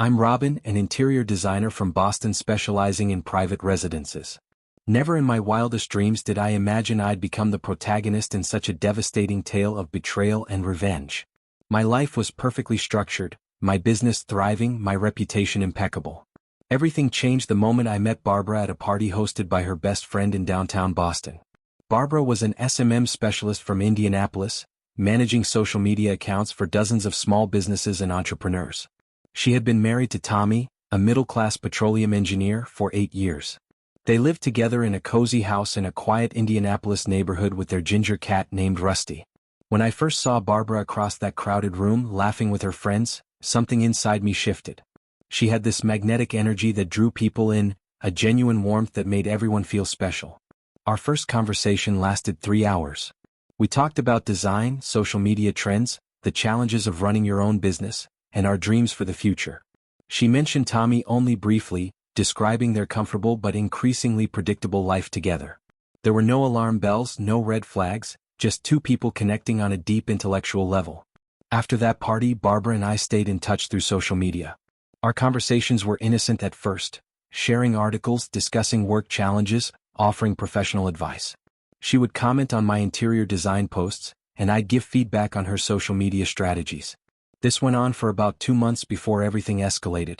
I'm Robyn, an interior designer from Boston specializing in private residences. Never in my wildest dreams did I imagine I'd become the protagonist in such a devastating tale of betrayal and revenge. My life was perfectly structured, my business thriving, my reputation impeccable. Everything changed the moment I met Barbara at a party hosted by her best friend in downtown Boston. Barbara was an S&M specialist from Indianapolis, managing social media accounts for dozens of small businesses and entrepreneurs. She had been married to Tommy, a middle-class petroleum engineer, for 8 years. They lived together in a cozy house in a quiet Indianapolis neighborhood with their ginger cat named Rusty. When I first saw Barbara across that crowded room laughing with her friends, something inside me shifted. She had this magnetic energy that drew people in, a genuine warmth that made everyone feel special. Our first conversation lasted 3 hours. We talked about design, social media trends, the challenges of running your own business, and our dreams for the future. She mentioned Tommy only briefly, describing their comfortable but increasingly predictable life together. There were no alarm bells, no red flags, just two people connecting on a deep intellectual level. After that party, Barbara and I stayed in touch through social media. Our conversations were innocent at first, sharing articles, discussing work challenges, offering professional advice. She would comment on my interior design posts, and I'd give feedback on her social media strategies. This went on for about 2 months before everything escalated.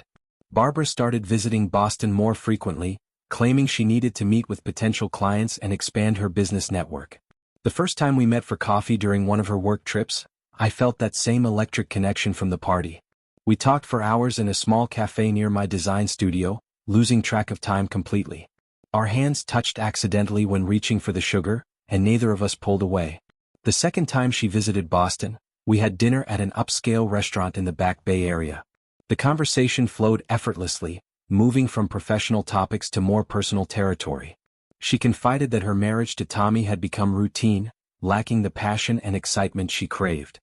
Barbara started visiting Boston more frequently, claiming she needed to meet with potential clients and expand her business network. The first time we met for coffee during one of her work trips, I felt that same electric connection from the party. We talked for hours in a small cafe near my design studio, losing track of time completely. Our hands touched accidentally when reaching for the sugar, and neither of us pulled away. The second time she visited Boston, we had dinner at an upscale restaurant in the Back Bay area. The conversation flowed effortlessly, moving from professional topics to more personal territory. She confided that her marriage to Tommy had become routine, lacking the passion and excitement she craved.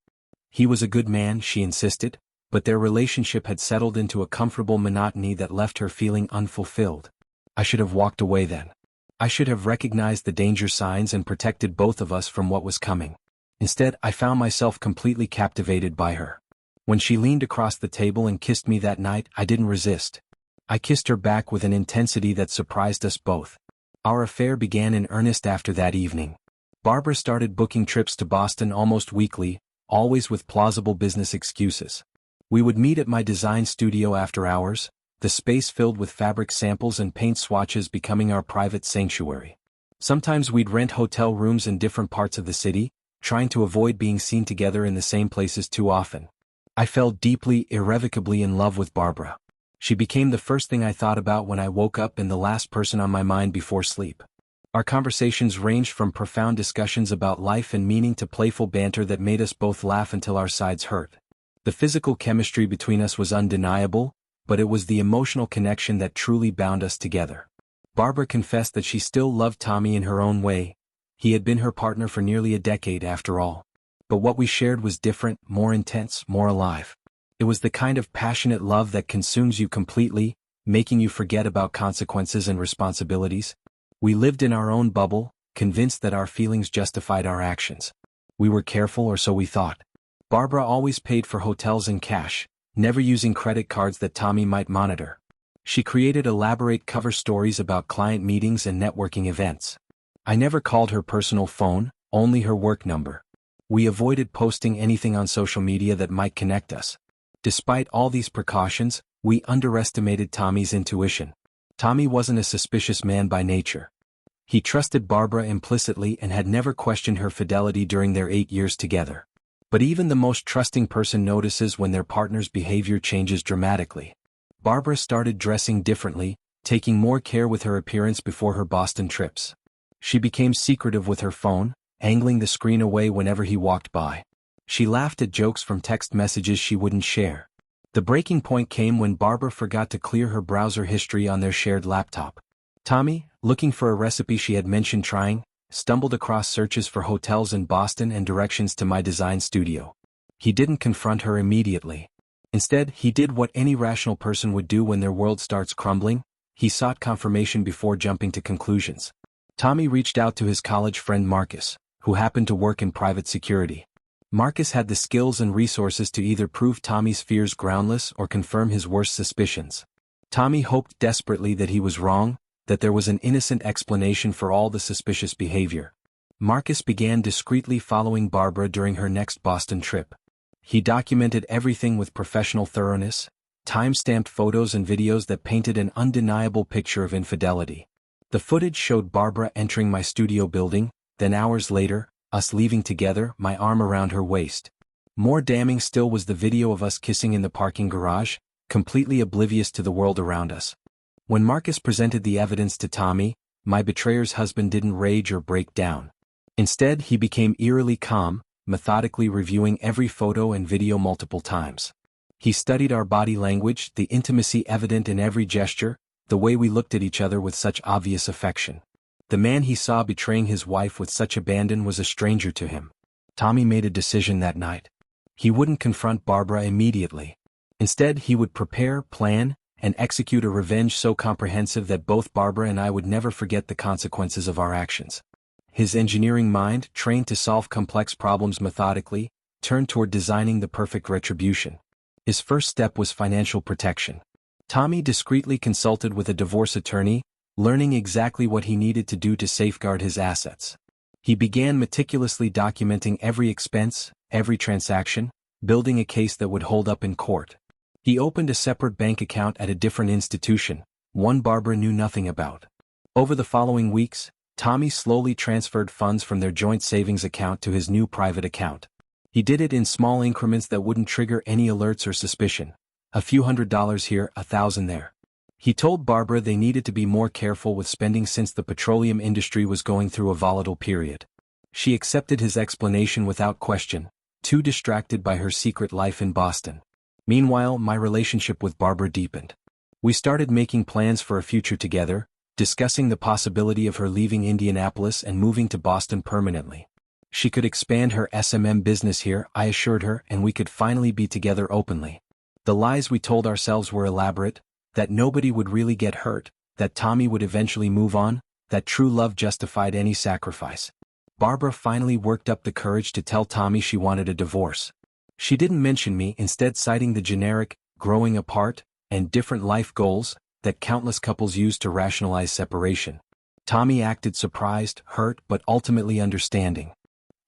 He was a good man, she insisted, but their relationship had settled into a comfortable monotony that left her feeling unfulfilled. I should have walked away then. I should have recognized the danger signs and protected both of us from what was coming. Instead, I found myself completely captivated by her. When she leaned across the table and kissed me that night, I didn't resist. I kissed her back with an intensity that surprised us both. Our affair began in earnest after that evening. Barbara started booking trips to Boston almost weekly, always with plausible business excuses. We would meet at my design studio after hours, the space filled with fabric samples and paint swatches becoming our private sanctuary. Sometimes we'd rent hotel rooms in different parts of the city, trying to avoid being seen together in the same places too often. I fell deeply, irrevocably in love with Barbara. She became the first thing I thought about when I woke up and the last person on my mind before sleep. Our conversations ranged from profound discussions about life and meaning to playful banter that made us both laugh until our sides hurt. The physical chemistry between us was undeniable, but it was the emotional connection that truly bound us together. Barbara confessed that she still loved Tommy in her own way. He had been her partner for nearly a decade after all. But what we shared was different, more intense, more alive. It was the kind of passionate love that consumes you completely, making you forget about consequences and responsibilities. We lived in our own bubble, convinced that our feelings justified our actions. We were careful, or so we thought. Barbara always paid for hotels in cash, never using credit cards that Tommy might monitor. She created elaborate cover stories about client meetings and networking events. I never called her personal phone, only her work number. We avoided posting anything on social media that might connect us. Despite all these precautions, we underestimated Tommy's intuition. Tommy wasn't a suspicious man by nature. He trusted Barbara implicitly and had never questioned her fidelity during their 8 years together. But even the most trusting person notices when their partner's behavior changes dramatically. Barbara started dressing differently, taking more care with her appearance before her Boston trips. She became secretive with her phone, angling the screen away whenever he walked by. She laughed at jokes from text messages she wouldn't share. The breaking point came when Barbara forgot to clear her browser history on their shared laptop. Tommy, looking for a recipe she had mentioned trying, stumbled across searches for hotels in Boston and directions to my design studio. He didn't confront her immediately. Instead, he did what any rational person would do when their world starts crumbling. He sought confirmation before jumping to conclusions. Tommy reached out to his college friend Marcus, who happened to work in private security. Marcus had the skills and resources to either prove Tommy's fears groundless or confirm his worst suspicions. Tommy hoped desperately that he was wrong, that there was an innocent explanation for all the suspicious behavior. Marcus began discreetly following Barbara during her next Boston trip. He documented everything with professional thoroughness, time-stamped photos and videos that painted an undeniable picture of infidelity. The footage showed Barbara entering my studio building, then hours later, us leaving together, my arm around her waist. More damning still was the video of us kissing in the parking garage, completely oblivious to the world around us. When Marcus presented the evidence to Tommy, my betrayer's husband didn't rage or break down. Instead, he became eerily calm, methodically reviewing every photo and video multiple times. He studied our body language, the intimacy evident in every gesture, the way we looked at each other with such obvious affection. The man he saw betraying his wife with such abandon was a stranger to him. Tommy made a decision that night. He wouldn't confront Barbara immediately. Instead, he would prepare, plan, and execute a revenge so comprehensive that both Barbara and I would never forget the consequences of our actions. His engineering mind, trained to solve complex problems methodically, turned toward designing the perfect retribution. His first step was financial protection. Tommy discreetly consulted with a divorce attorney, learning exactly what he needed to do to safeguard his assets. He began meticulously documenting every expense, every transaction, building a case that would hold up in court. He opened a separate bank account at a different institution, one Barbara knew nothing about. Over the following weeks, Tommy slowly transferred funds from their joint savings account to his new private account. He did it in small increments that wouldn't trigger any alerts or suspicion. A few $100s here, $1,000 there. He told Barbara they needed to be more careful with spending since the petroleum industry was going through a volatile period. She accepted his explanation without question, too distracted by her secret life in Boston. Meanwhile, my relationship with Barbara deepened. We started making plans for a future together, discussing the possibility of her leaving Indianapolis and moving to Boston permanently. She could expand her SMM business here, I assured her, and we could finally be together openly. The lies we told ourselves were elaborate, that nobody would really get hurt, that Tommy would eventually move on, that true love justified any sacrifice. Barbara finally worked up the courage to tell Tommy she wanted a divorce. She didn't mention me, instead citing the generic, growing apart, and different life goals that countless couples use to rationalize separation. Tommy acted surprised, hurt, but ultimately understanding.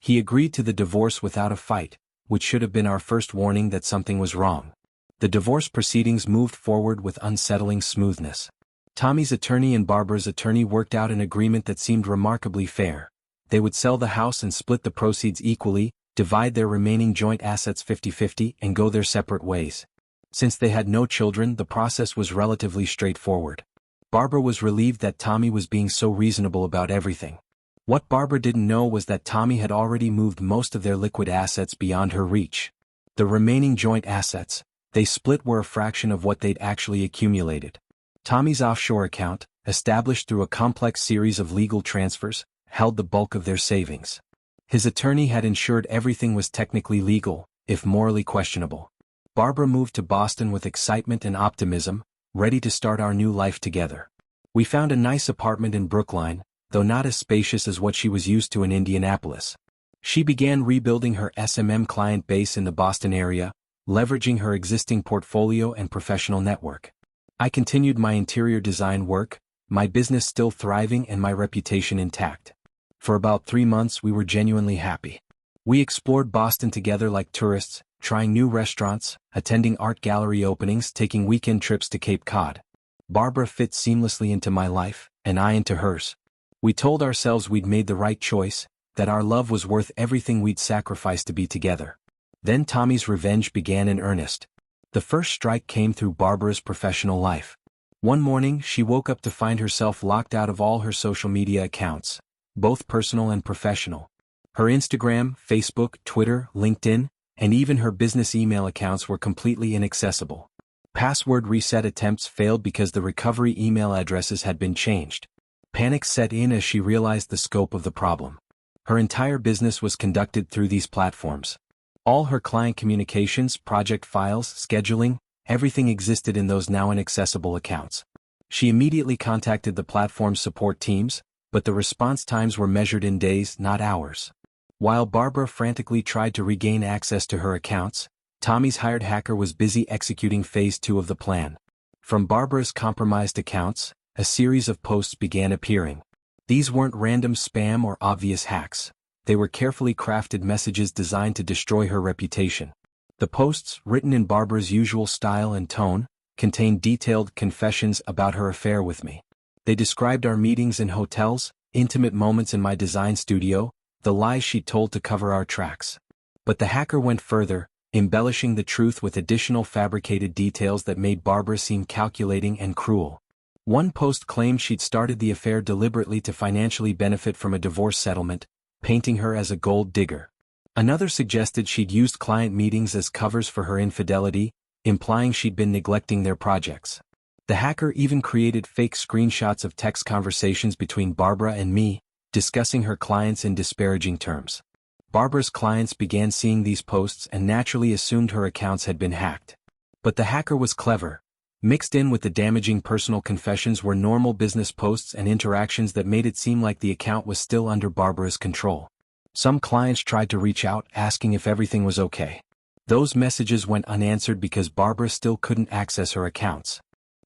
He agreed to the divorce without a fight, which should have been our first warning that something was wrong. The divorce proceedings moved forward with unsettling smoothness. Tommy's attorney and Barbara's attorney worked out an agreement that seemed remarkably fair. They would sell the house and split the proceeds equally, divide their remaining joint assets 50-50, and go their separate ways. Since they had no children, the process was relatively straightforward. Barbara was relieved that Tommy was being so reasonable about everything. What Barbara didn't know was that Tommy had already moved most of their liquid assets beyond her reach. The remaining joint assets, they split, were a fraction of what they'd actually accumulated. Tommy's offshore account, established through a complex series of legal transfers, held the bulk of their savings. His attorney had ensured everything was technically legal, if morally questionable. Barbara moved to Boston with excitement and optimism, ready to start our new life together. We found a nice apartment in Brookline, though not as spacious as what she was used to in Indianapolis. She began rebuilding her SMM client base in the Boston area, leveraging her existing portfolio and professional network. I continued my interior design work, my business still thriving and my reputation intact. For about 3 months we were genuinely happy. We explored Boston together like tourists, trying new restaurants, attending art gallery openings, taking weekend trips to Cape Cod. Barbara fit seamlessly into my life, and I into hers. We told ourselves we'd made the right choice, that our love was worth everything we'd sacrificed to be together. Then Tommy's revenge began in earnest. The first strike came through Barbara's professional life. One morning she woke up to find herself locked out of all her social media accounts, both personal and professional. Her Instagram, Facebook, Twitter, LinkedIn, and even her business email accounts were completely inaccessible. Password reset attempts failed because the recovery email addresses had been changed. Panic set in as she realized the scope of the problem. Her entire business was conducted through these platforms. All her client communications, project files, scheduling, everything existed in those now inaccessible accounts. She immediately contacted the platform's support teams, but the response times were measured in days, not hours. While Barbara frantically tried to regain access to her accounts, Tommy's hired hacker was busy executing phase 2 of the plan. From Barbara's compromised accounts, a series of posts began appearing. These weren't random spam or obvious hacks. They were carefully crafted messages designed to destroy her reputation. The posts, written in Barbara's usual style and tone, contained detailed confessions about her affair with me. They described our meetings in hotels, intimate moments in my design studio, the lies she'd told to cover our tracks. But the hacker went further, embellishing the truth with additional fabricated details that made Barbara seem calculating and cruel. One post claimed she'd started the affair deliberately to financially benefit from a divorce settlement, painting her as a gold digger. Another suggested she'd used client meetings as covers for her infidelity, implying she'd been neglecting their projects. The hacker even created fake screenshots of text conversations between Barbara and me, discussing her clients in disparaging terms. Barbara's clients began seeing these posts and naturally assumed her accounts had been hacked. But the hacker was clever. Mixed in with the damaging personal confessions were normal business posts and interactions that made it seem like the account was still under Barbara's control. Some clients tried to reach out asking if everything was okay. Those messages went unanswered because Barbara still couldn't access her accounts.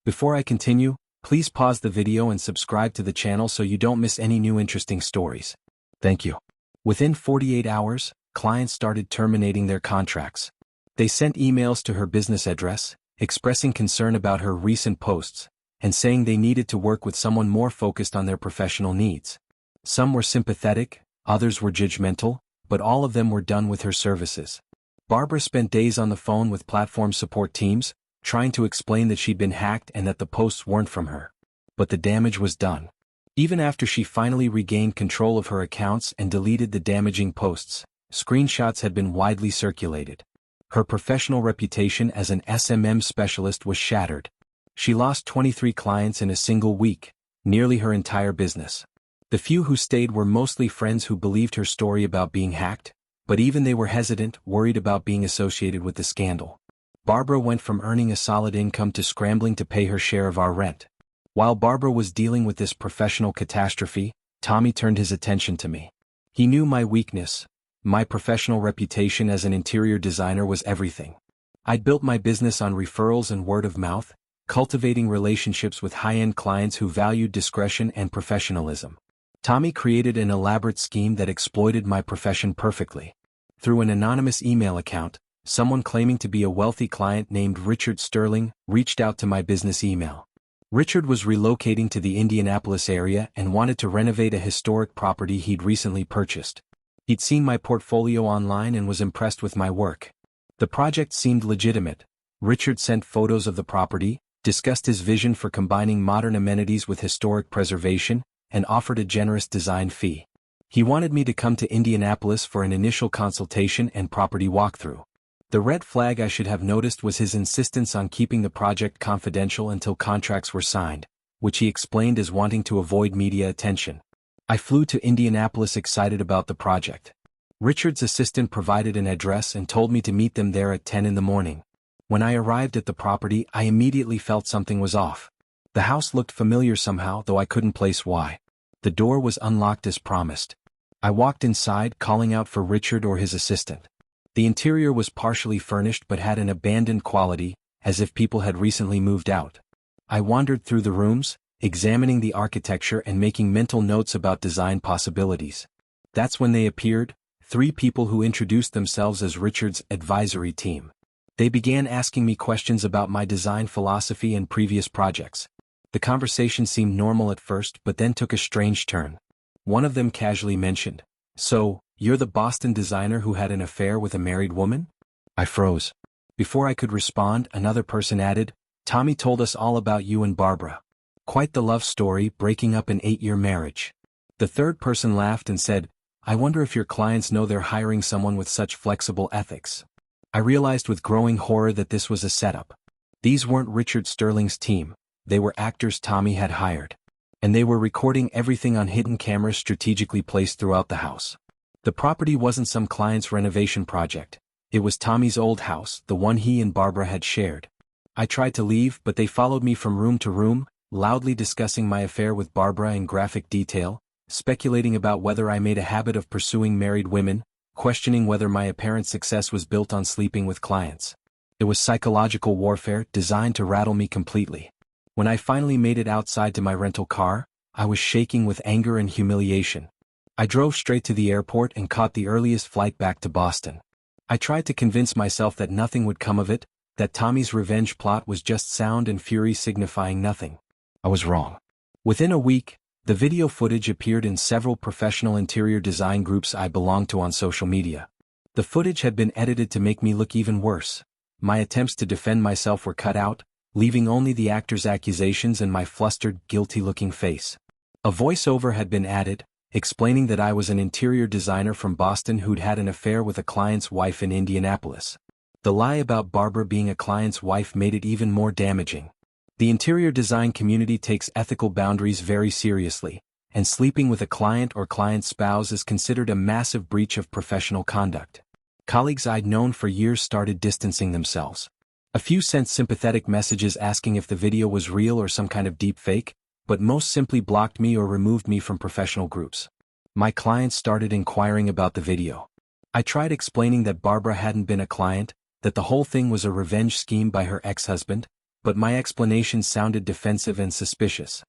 Before I continue, please pause the video and subscribe to the channel so you don't miss any new interesting stories. Thank you. Within 48 hours, clients started terminating their contracts. They sent emails to her business address, expressing concern about her recent posts, and saying they needed to work with someone more focused on their professional needs. Some were sympathetic, others were judgmental, but all of them were done with her services. Barbara spent days on the phone with platform support teams, trying to explain that she'd been hacked and that the posts weren't from her. But the damage was done. Even after she finally regained control of her accounts and deleted the damaging posts, screenshots had been widely circulated. Her professional reputation as an SMM specialist was shattered. She lost 23 clients in a single week, nearly her entire business. The few who stayed were mostly friends who believed her story about being hacked, but even they were hesitant, worried about being associated with the scandal. Barbara went from earning a solid income to scrambling to pay her share of our rent. While Barbara was dealing with this professional catastrophe, Tommy turned his attention to me. He knew my weakness. My professional reputation as an interior designer was everything. I'd built my business on referrals and word of mouth, cultivating relationships with high-end clients who valued discretion and professionalism. Tommy created an elaborate scheme that exploited my profession perfectly. Through an anonymous email account, someone claiming to be a wealthy client named Richard Sterling reached out to my business email. Richard was relocating to the Indianapolis area and wanted to renovate a historic property he'd recently purchased. He'd seen my portfolio online and was impressed with my work. The project seemed legitimate. Richard sent photos of the property, discussed his vision for combining modern amenities with historic preservation, and offered a generous design fee. He wanted me to come to Indianapolis for an initial consultation and property walkthrough. The red flag I should have noticed was his insistence on keeping the project confidential until contracts were signed, which he explained as wanting to avoid media attention. I flew to Indianapolis excited about the project. Richard's assistant provided an address and told me to meet them there at 10 in the morning. When I arrived at the property, I immediately felt something was off. The house looked familiar somehow, though I couldn't place why. The door was unlocked as promised. I walked inside, calling out for Richard or his assistant. The interior was partially furnished but had an abandoned quality, as if people had recently moved out. I wandered through the rooms, examining the architecture and making mental notes about design possibilities. That's when they appeared, 3 people who introduced themselves as Richard's advisory team. They began asking me questions about my design philosophy and previous projects. The conversation seemed normal at first but then took a strange turn. One of them casually mentioned, "So, you're the Boston designer who had an affair with a married woman?" I froze. Before I could respond, another person added, "Tommy told us all about you and Barbara. Quite the love story, breaking up an 8-year marriage." The third person laughed and said, "I wonder if your clients know they're hiring someone with such flexible ethics." I realized with growing horror that this was a setup. These weren't Richard Sterling's team, they were actors Tommy had hired. And they were recording everything on hidden cameras strategically placed throughout the house. The property wasn't some client's renovation project. It was Tommy's old house, the one he and Barbara had shared. I tried to leave, but they followed me from room to room, loudly discussing my affair with Barbara in graphic detail, speculating about whether I made a habit of pursuing married women, questioning whether my apparent success was built on sleeping with clients. It was psychological warfare designed to rattle me completely. When I finally made it outside to my rental car, I was shaking with anger and humiliation. I drove straight to the airport and caught the earliest flight back to Boston. I tried to convince myself that nothing would come of it, that Tommy's revenge plot was just sound and fury signifying nothing. I was wrong. Within a week, the video footage appeared in several professional interior design groups I belonged to on social media. The footage had been edited to make me look even worse. My attempts to defend myself were cut out, leaving only the actor's accusations and my flustered, guilty-looking face. A voiceover had been added, explaining that I was an interior designer from Boston who'd had an affair with a client's wife in Indianapolis. The lie about Barbara being a client's wife made it even more damaging. The interior design community takes ethical boundaries very seriously, and sleeping with a client or client's spouse is considered a massive breach of professional conduct. Colleagues I'd known for years started distancing themselves. A few sent sympathetic messages asking if the video was real or some kind of deep fake, but most simply blocked me or removed me from professional groups. My clients started inquiring about the video. I tried explaining that Barbara hadn't been a client, that the whole thing was a revenge scheme by her ex-husband, but my explanations sounded defensive and suspicious.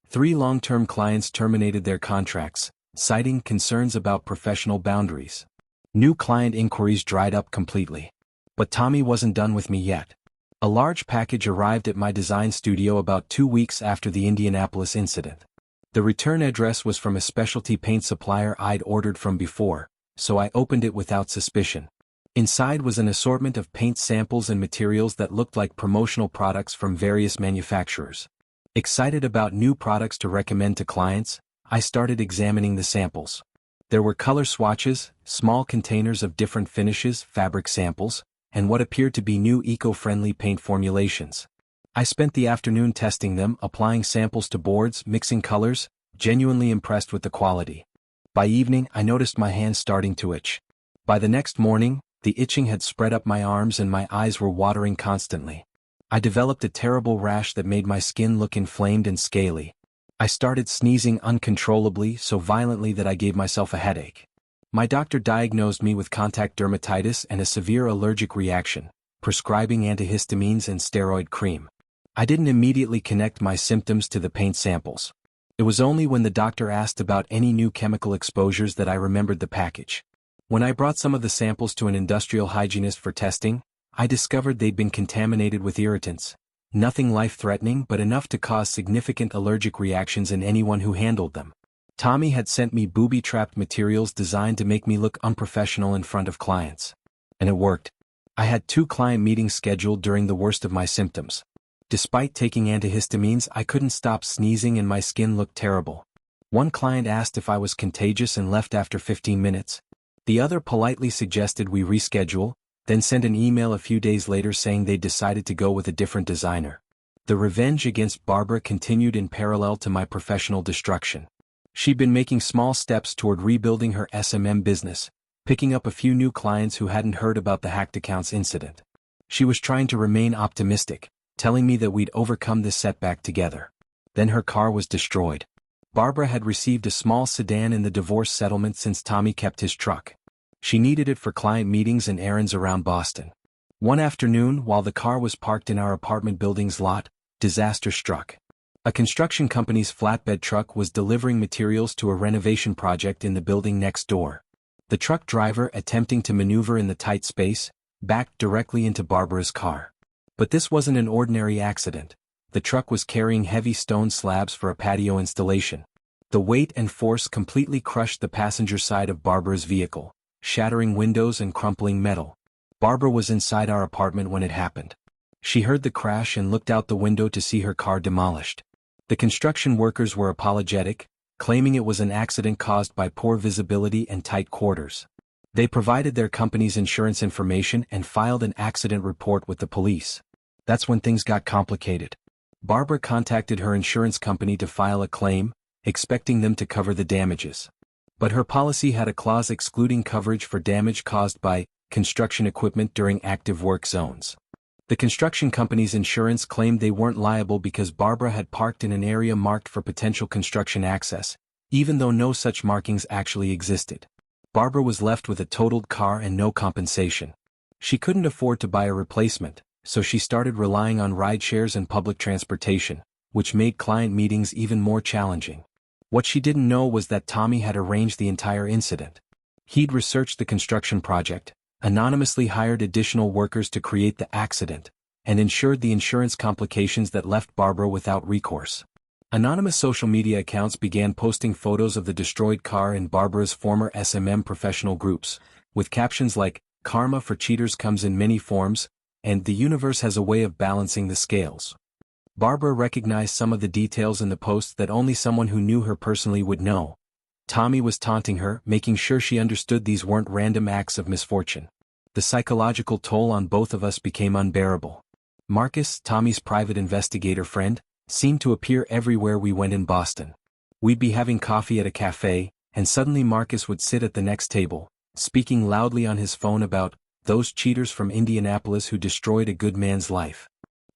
3 long-term clients terminated their contracts, citing concerns about professional boundaries. New client inquiries dried up completely. But Tommy wasn't done with me yet. A large package arrived at my design studio about 2 weeks after the Indianapolis incident. The return address was from a specialty paint supplier I'd ordered from before, so I opened it without suspicion. Inside was an assortment of paint samples and materials that looked like promotional products from various manufacturers. Excited about new products to recommend to clients, I started examining the samples. There were color swatches, small containers of different finishes, fabric samples, and what appeared to be new eco-friendly paint formulations. I spent the afternoon testing them, applying samples to boards, mixing colors, genuinely impressed with the quality. By evening, I noticed my hands starting to itch. By the next morning, the itching had spread up my arms and my eyes were watering constantly. I developed a terrible rash that made my skin look inflamed and scaly. I started sneezing uncontrollably, so violently that I gave myself a headache. My doctor diagnosed me with contact dermatitis and a severe allergic reaction, prescribing antihistamines and steroid cream. I didn't immediately connect my symptoms to the paint samples. It was only when the doctor asked about any new chemical exposures that I remembered the package. When I brought some of the samples to an industrial hygienist for testing, I discovered they'd been contaminated with irritants. Nothing life-threatening but enough to cause significant allergic reactions in anyone who handled them. Tommy had sent me booby-trapped materials designed to make me look unprofessional in front of clients. And it worked. I had 2 client meetings scheduled during the worst of my symptoms. Despite taking antihistamines, I couldn't stop sneezing and my skin looked terrible. One client asked if I was contagious and left after 15 minutes. The other politely suggested we reschedule, then sent an email a few days later saying they'd decided to go with a different designer. The revenge against Barbara continued in parallel to my professional destruction. She'd been making small steps toward rebuilding her SMM business, picking up a few new clients who hadn't heard about the hacked accounts incident. She was trying to remain optimistic, telling me that we'd overcome this setback together. Then her car was destroyed. Barbara had received a small sedan in the divorce settlement since Tommy kept his truck. She needed it for client meetings and errands around Boston. One afternoon, while the car was parked in our apartment building's lot, disaster struck. A construction company's flatbed truck was delivering materials to a renovation project in the building next door. The truck driver, attempting to maneuver in the tight space, backed directly into Barbara's car. But this wasn't an ordinary accident. The truck was carrying heavy stone slabs for a patio installation. The weight and force completely crushed the passenger side of Barbara's vehicle, shattering windows and crumpling metal. Barbara was inside our apartment when it happened. She heard the crash and looked out the window to see her car demolished. The construction workers were apologetic, claiming it was an accident caused by poor visibility and tight quarters. They provided their company's insurance information and filed an accident report with the police. That's when things got complicated. Barbara contacted her insurance company to file a claim, expecting them to cover the damages. But her policy had a clause excluding coverage for damage caused by construction equipment during active work zones. The construction company's insurance claimed they weren't liable because Barbara had parked in an area marked for potential construction access, even though no such markings actually existed. Barbara was left with a totaled car and no compensation. She couldn't afford to buy a replacement, so she started relying on rideshares and public transportation, which made client meetings even more challenging. What she didn't know was that Tommy had arranged the entire incident. He'd researched the construction project, anonymously hired additional workers to create the accident, and ensured the insurance complications that left Barbara without recourse. Anonymous social media accounts began posting photos of the destroyed car in Barbara's former SMM professional groups, with captions like, "Karma for cheaters comes in many forms," and "The universe has a way of balancing the scales." Barbara recognized some of the details in the posts that only someone who knew her personally would know. Tommy was taunting her, making sure she understood these weren't random acts of misfortune. The psychological toll on both of us became unbearable. Marcus, Tommy's private investigator friend, seemed to appear everywhere we went in Boston. We'd be having coffee at a cafe, and suddenly Marcus would sit at the next table, speaking loudly on his phone about those cheaters from Indianapolis who destroyed a good man's life.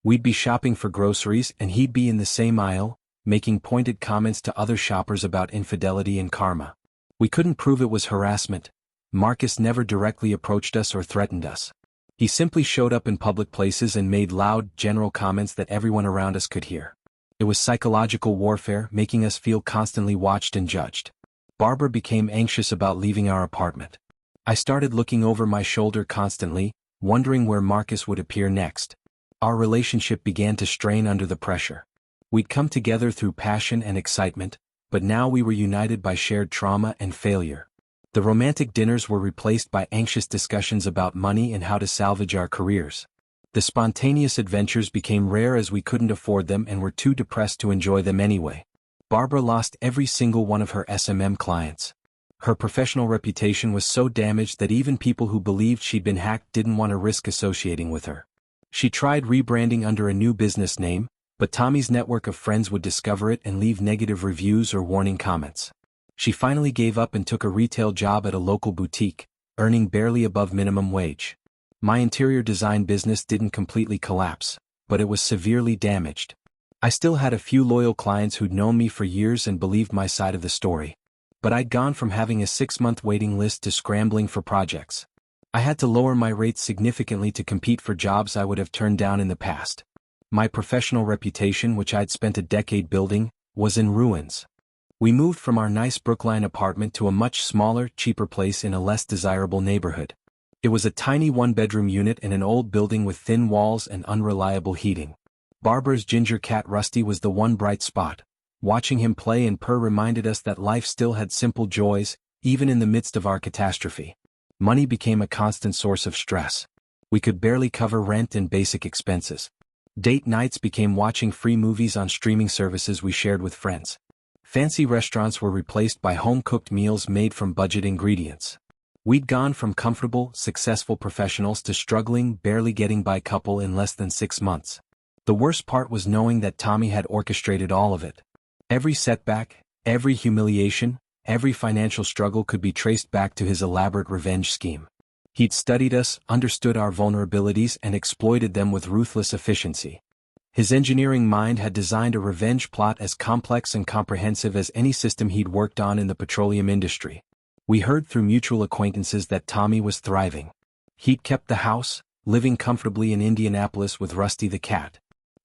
We'd be shopping for groceries and he'd be in the same aisle, making pointed comments to other shoppers about infidelity and karma. We couldn't prove it was harassment. Marcus never directly approached us or threatened us. He simply showed up in public places and made loud, general comments that everyone around us could hear. It was psychological warfare, making us feel constantly watched and judged. Barbara became anxious about leaving our apartment. I started looking over my shoulder constantly, wondering where Marcus would appear next. Our relationship began to strain under the pressure. We'd come together through passion and excitement, but now we were united by shared trauma and failure. The romantic dinners were replaced by anxious discussions about money and how to salvage our careers. The spontaneous adventures became rare as we couldn't afford them and were too depressed to enjoy them anyway. Barbara lost every single one of her SMM clients. Her professional reputation was so damaged that even people who believed she'd been hacked didn't want to risk associating with her. She tried rebranding under a new business name, but Tommy's network of friends would discover it and leave negative reviews or warning comments. She finally gave up and took a retail job at a local boutique, earning barely above minimum wage. My interior design business didn't completely collapse, but it was severely damaged. I still had a few loyal clients who'd known me for years and believed my side of the story. But I'd gone from having a 6-month waiting list to scrambling for projects. I had to lower my rates significantly to compete for jobs I would have turned down in the past. My professional reputation, which I'd spent a decade building, was in ruins. We moved from our nice Brookline apartment to a much smaller, cheaper place in a less desirable neighborhood. It was a tiny one-bedroom unit in an old building with thin walls and unreliable heating. Barbara's ginger cat Rusty was the one bright spot. Watching him play and purr reminded us that life still had simple joys, even in the midst of our catastrophe. Money became a constant source of stress. We could barely cover rent and basic expenses. Date nights became watching free movies on streaming services we shared with friends. Fancy restaurants were replaced by home-cooked meals made from budget ingredients. We'd gone from comfortable, successful professionals to struggling, barely getting by couple in less than 6 months. The worst part was knowing that Tommy had orchestrated all of it. Every setback, every humiliation, every financial struggle could be traced back to his elaborate revenge scheme. He'd studied us, understood our vulnerabilities, and exploited them with ruthless efficiency. His engineering mind had designed a revenge plot as complex and comprehensive as any system he'd worked on in the petroleum industry. We heard through mutual acquaintances that Tommy was thriving. He'd kept the house, living comfortably in Indianapolis with Rusty the cat.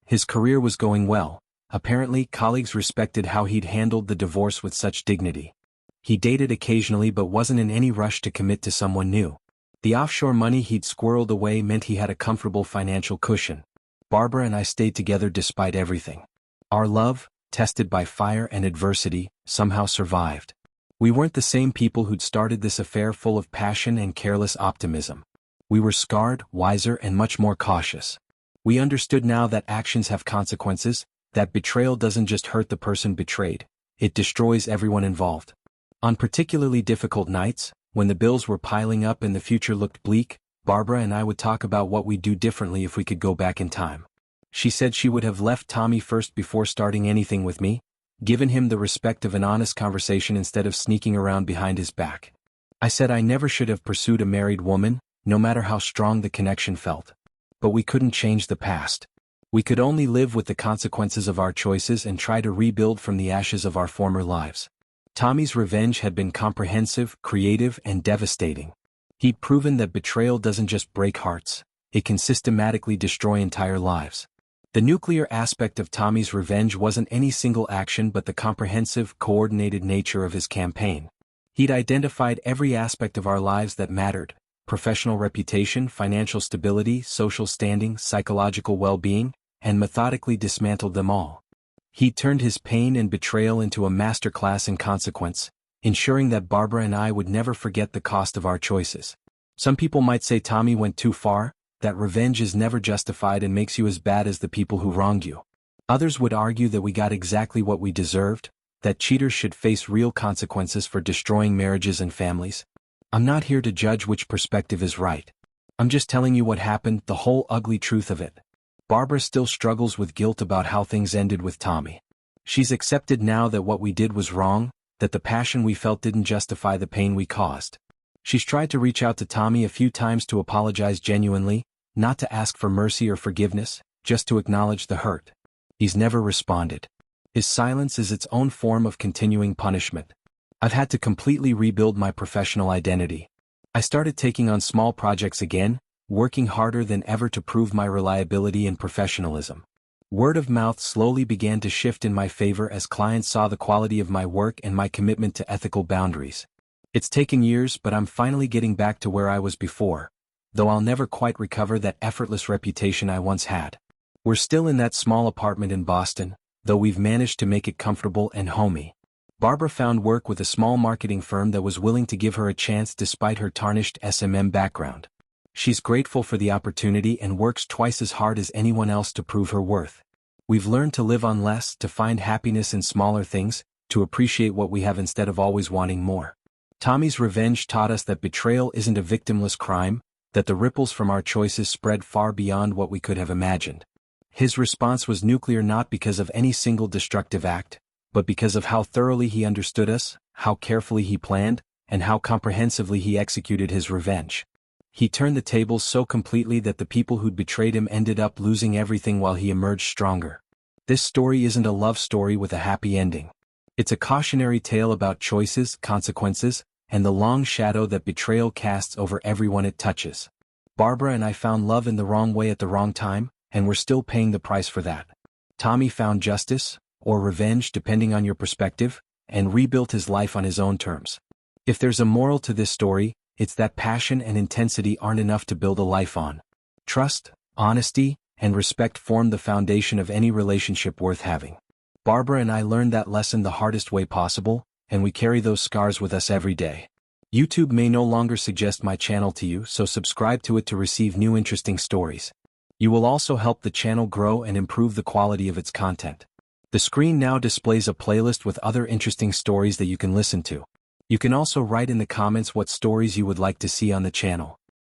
His career was going well. Apparently, colleagues respected how he'd handled the divorce with such dignity. He dated occasionally but wasn't in any rush to commit to someone new. The offshore money he'd squirreled away meant he had a comfortable financial cushion. Barbara and I stayed together despite everything. Our love, tested by fire and adversity, somehow survived. We weren't the same people who'd started this affair full of passion and careless optimism. We were scarred, wiser, and much more cautious. We understood now that actions have consequences, that betrayal doesn't just hurt the person betrayed, it destroys everyone involved. On particularly difficult nights, when the bills were piling up and the future looked bleak, Barbara and I would talk about what we'd do differently if we could go back in time. She said she would have left Tommy first before starting anything with me, given him the respect of an honest conversation instead of sneaking around behind his back. I said I never should have pursued a married woman, no matter how strong the connection felt. But we couldn't change the past. We could only live with the consequences of our choices and try to rebuild from the ashes of our former lives. Tommy's revenge had been comprehensive, creative, and devastating. He'd proven that betrayal doesn't just break hearts, it can systematically destroy entire lives. The nuclear aspect of Tommy's revenge wasn't any single action but the comprehensive, coordinated nature of his campaign. He'd identified every aspect of our lives that mattered: professional reputation, financial stability, social standing, psychological well-being, and methodically dismantled them all. He turned his pain and betrayal into a masterclass in consequence, ensuring that Barbara and I would never forget the cost of our choices. Some people might say Tommy went too far, that revenge is never justified and makes you as bad as the people who wronged you. Others would argue that we got exactly what we deserved, that cheaters should face real consequences for destroying marriages and families. I'm not here to judge which perspective is right. I'm just telling you what happened, the whole ugly truth of it. Barbara still struggles with guilt about how things ended with Tommy. She's accepted now that what we did was wrong, that the passion we felt didn't justify the pain we caused. She's tried to reach out to Tommy a few times to apologize genuinely, not to ask for mercy or forgiveness, just to acknowledge the hurt. He's never responded. His silence is its own form of continuing punishment. I've had to completely rebuild my professional identity. I started taking on small projects again, working harder than ever to prove my reliability and professionalism. Word of mouth slowly began to shift in my favor as clients saw the quality of my work and my commitment to ethical boundaries. It's taken years, but I'm finally getting back to where I was before, though I'll never quite recover that effortless reputation I once had. We're still in that small apartment in Boston, though we've managed to make it comfortable and homey. Barbara found work with a small marketing firm that was willing to give her a chance despite her tarnished SMM background. She's grateful for the opportunity and works twice as hard as anyone else to prove her worth. We've learned to live on less, to find happiness in smaller things, to appreciate what we have instead of always wanting more. Tommy's revenge taught us that betrayal isn't a victimless crime, that the ripples from our choices spread far beyond what we could have imagined. His response was nuclear not because of any single destructive act, but because of how thoroughly he understood us, how carefully he planned, and how comprehensively he executed his revenge. He turned the tables so completely that the people who'd betrayed him ended up losing everything while he emerged stronger. This story isn't a love story with a happy ending. It's a cautionary tale about choices, consequences, and the long shadow that betrayal casts over everyone it touches. Barbara and I found love in the wrong way at the wrong time, and we're still paying the price for that. Tommy found justice, or revenge depending on your perspective, and rebuilt his life on his own terms. If there's a moral to this story, it's that passion and intensity aren't enough to build a life on. Trust, honesty, and respect form the foundation of any relationship worth having. Barbara and I learned that lesson the hardest way possible, and we carry those scars with us every day. YouTube may no longer suggest my channel to you, so subscribe to it to receive new interesting stories. You will also help the channel grow and improve the quality of its content. The screen now displays a playlist with other interesting stories that you can listen to. You can also write in the comments what stories you would like to see on the channel.